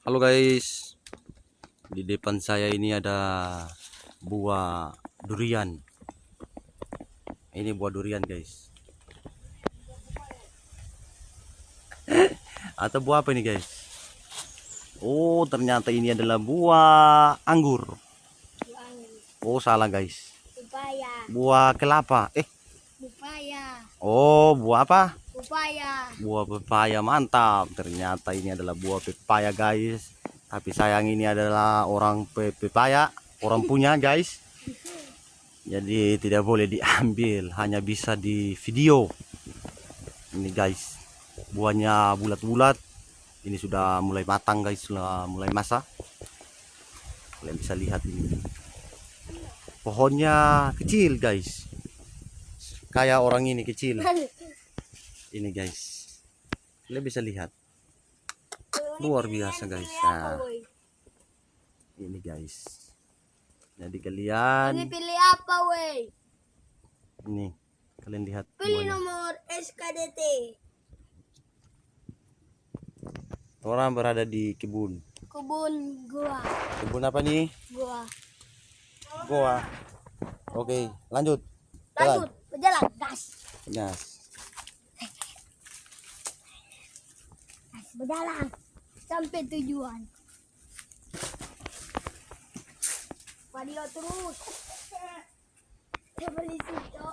Halo guys, di depan saya ini ada buah durian. Ini buah durian guys. Atau buah apa ini guys? Oh, ternyata ini adalah buah anggur. Oh, salah guys. Pepaya. Buah kelapa. Pepaya. Oh, buah apa? Pepaya. Buah pepaya, mantap. Ternyata ini adalah buah pepaya guys. Tapi sayang ini adalah orang pepaya, orang punya guys. Jadi tidak boleh diambil, hanya bisa di video. Ini guys, buahnya bulat-bulat. Ini sudah mulai matang guys, sudah mulai masak. Kalian bisa lihat ini. Pohonnya kecil guys. Kayak orang ini kecil. Ini guys. Kalian bisa lihat. Luar biasa guys. Nah, ini guys. Jadi kalian Ini pilih apa, woi? ini kalian lihat Pilih buahnya. nomor SKDT. Orang berada di kebun. Kebun gua. Kebun apa nih? Gua. Goa. Oke, lanjut. Lanjut, berjalan. Gas. Gas. Gas, berjalan. Sampai tujuan. Padilo terus. Coba di situ.